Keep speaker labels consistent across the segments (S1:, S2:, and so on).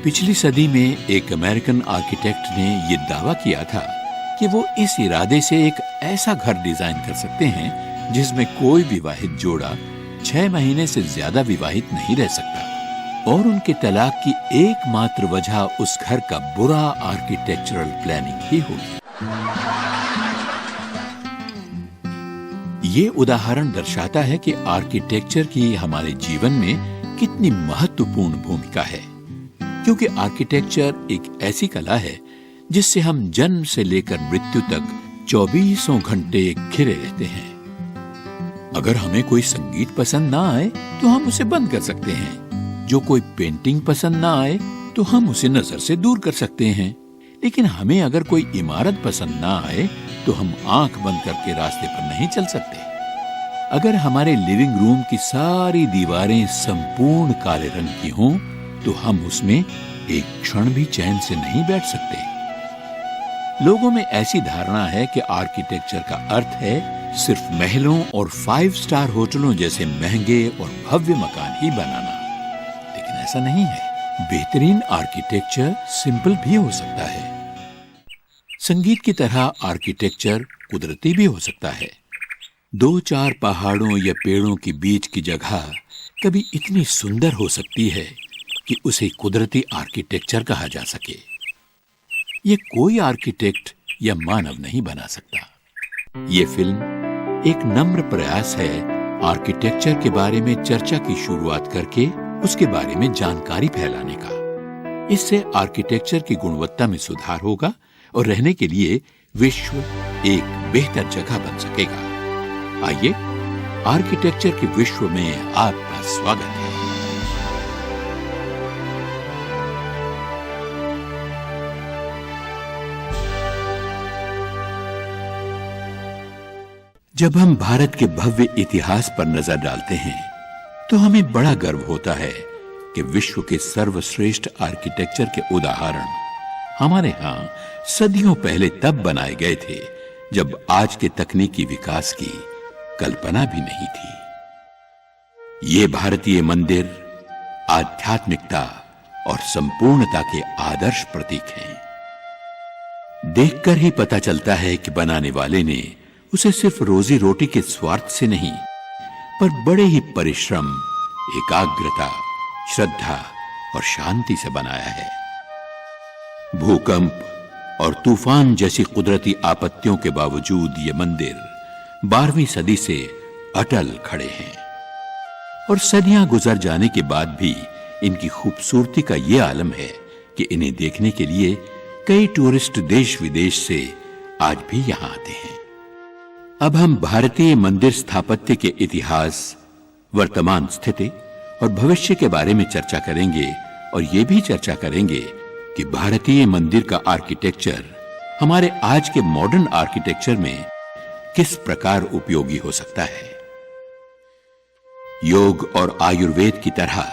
S1: पिछली सदी में एक अमेरिकन आर्किटेक्ट ने यह दावा किया था कि वो इस इरादे से एक ऐसा घर डिजाइन कर सकते हैं जिसमें कोई विवाहित जोड़ा 6 महीने से ज्यादा विवाहित नहीं रह सकता और उनके तलाक की एकमात्र वजह उस घर का बुरा आर्किटेक्चरल प्लानिंग ही होगी। ये उदाहरण दर्शाता है कि आर्किटेक्चर की हमारे जीवन में कितनी महत्वपूर्ण भूमिका है, क्योंकि आर्किटेक्चर एक ऐसी कला है जिससे हम जन्म से लेकर मृत्यु तक 24 घंटे घिरे रहते हैं। अगर हमें कोई संगीत पसंद ना आए तो हम उसे बंद कर सकते हैं। जो कोई पेंटिंग पसंद ना आए तो हम उसे नजर से दूर कर सकते हैं। लेकिन हमें अगर कोई इमारत पसंद ना आए तो हम आंख बंद करके रास्ते पर नहीं चल सकते। अगर हमारे लिविंग रूम की सारी दीवारें संपूर्ण काले रंग की हों तो हम उसमें एक क्षण भी चैन से नहीं बैठ सकते। लोगों में ऐसी धारणा है कि आर्किटेक्चर का अर्थ है सिर्फ महलों और 5 स्टार होटलों जैसे महंगे और भव्य मकान ही बनाना, लेकिन ऐसा नहीं है। बेहतरीन आर्किटेक्चर सिंपल भी हो सकता है। संगीत की तरह आर्किटेक्चर कुदरती भी हो सकता है। 2-4 पहाड़ों या पेड़ों के बीच की जगह कभी इतनी सुंदर हो सकती है कि उसे कुदरती आर्किटेक्चर कहा जा सके। ये कोई आर्किटेक्ट या मानव नहीं बना सकता। ये फिल्म एक नम्र प्रयास है आर्किटेक्चर के बारे में चर्चा की शुरुआत करके उसके बारे में जानकारी फैलाने का। इससे आर्किटेक्चर की गुणवत्ता में सुधार होगा और रहने के लिए विश्व एक बेहतर जगह बन सकेगा। आइए, आर्किटेक्चर के विश्व में आपका स्वागत है। जब हम भारत के भव्य इतिहास पर नजर डालते हैं तो हमें बड़ा गर्व होता है कि विश्व के सर्वश्रेष्ठ आर्किटेक्चर के उदाहरण हमारे यहाँ सदियों पहले तब बनाए गए थे जब आज के तकनीकी विकास की कल्पना भी नहीं थी। ये भारतीय मंदिर आध्यात्मिकता और संपूर्णता के आदर्श प्रतीक हैं। देखकर ही पता चलता है कि बनाने वाले ने उसे सिर्फ रोजी रोटी के स्वार्थ से नहीं, पर बड़े ही परिश्रम, एकाग्रता, श्रद्धा और शांति से बनाया है। भूकंप और तूफान जैसी कुदरती आपत्तियों के बावजूद ये मंदिर 12वीं सदी से अटल खड़े हैं और सदियां गुजर जाने के बाद भी इनकी खूबसूरती का ये आलम है कि इन्हें देखने के लिए कई टूरिस्ट देश विदेश से आज भी यहां आते हैं। अब हम भारतीय मंदिर स्थापत्य के इतिहास, वर्तमान स्थिति और भविष्य के बारे में चर्चा करेंगे और ये भी चर्चा करेंगे कि भारतीय मंदिर का आर्किटेक्चर हमारे आज के मॉडर्न आर्किटेक्चर में किस प्रकार उपयोगी हो सकता है। योग और आयुर्वेद की तरह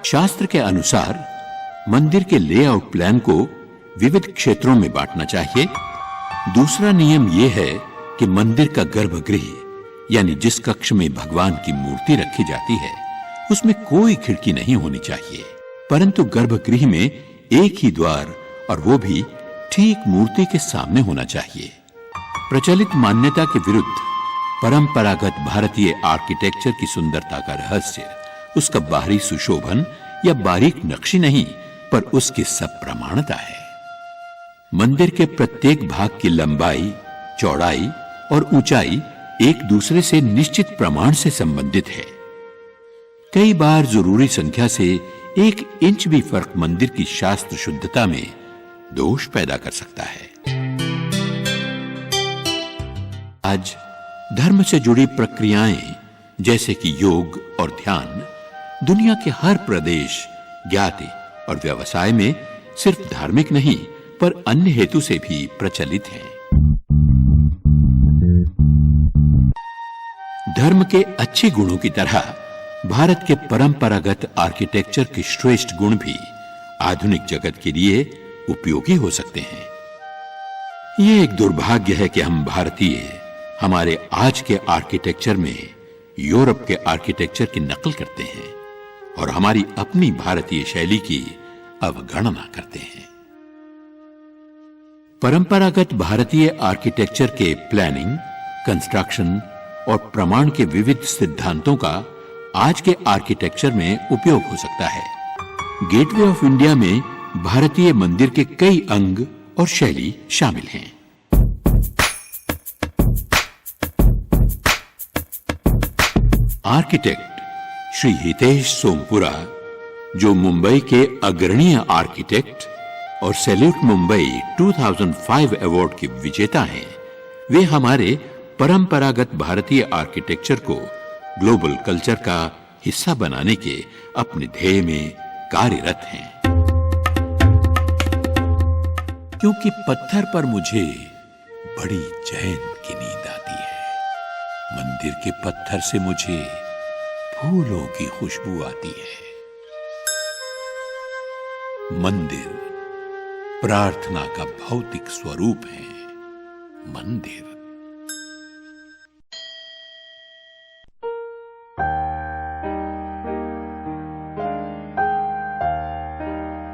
S1: शास्त्र के अनुसार मंदिर के लेआउट प्लान को विविध क्षेत्रों में बांटना चाहिए। दूसरा नियम यह है कि मंदिर का गर्भगृह, यानी जिस कक्ष में भगवान की मूर्ति रखी जाती है, उसमें कोई खिड़की नहीं होनी चाहिए, परंतु गर्भगृह में एक ही द्वार और वो भी ठीक मूर्ति के सामने होना चाहिए। प्रचलित मान्यता के विरुद्ध परंपरागत भारतीय आर्किटेक्चर की सुंदरता का रहस्य उसका बाहरी सुशोभन या बारीक नक्शी नहीं, पर उसकी सप्रमाणता है। मंदिर के प्रत्येक भाग की लंबाई, चौड़ाई और ऊंचाई एक दूसरे से निश्चित प्रमाण से संबंधित है। कई बार जरूरी संख्या से 1 इंच भी फर्क मंदिर की शास्त्र शुद्धता में दोष पैदा कर सकता है। आज धर्म से जुड़ी प्रक्रियाएं जैसे कि योग और ध्यान दुनिया के हर प्रदेश, ज्ञाति और व्यवसाय में सिर्फ धार्मिक नहीं पर अन्य हेतु से भी प्रचलित हैं। धर्म के अच्छे गुणों की तरह भारत के परंपरागत आर्किटेक्चर के श्रेष्ठ गुण भी आधुनिक जगत के लिए उपयोगी हो सकते हैं। ये एक दुर्भाग्य है कि हम भारतीय हमारे आज के आर्किटेक्चर में यूरोप के आर्किटेक्चर की नकल करते हैं और हमारी अपनी भारतीय शैली की अवगणना करते हैं। परंपरागत भारतीय आर्किटेक्चर के प्लानिंग, कंस्ट्रक्शन और प्रमाण के विविध सिद्धांतों का आज के आर्किटेक्चर में उपयोग हो सकता है। गेटवे ऑफ इंडिया में भारतीय मंदिर के कई अंग और शैली शामिल हैं। आर्किटेक्ट श्री हितेश सोमपुरा, जो मुंबई के अग्रणीय आर्किटेक्ट और सैल्यूट मुंबई 2005 अवार्ड के विजेता हैं, वे हमारे परंपरागत भारतीय आर्किटेक्चर को ग्लोबल कल्चर का हिस्सा बनाने के अपने ध्येय में कार्यरत हैं। क्योंकि पत्थर पर मुझे बड़ी चैन की नींद आती है, मंदिर के पत्थर से मुझे फूलों की खुशबू आती है। मंदिर प्रार्थना का भौतिक स्वरूप है। मंदिर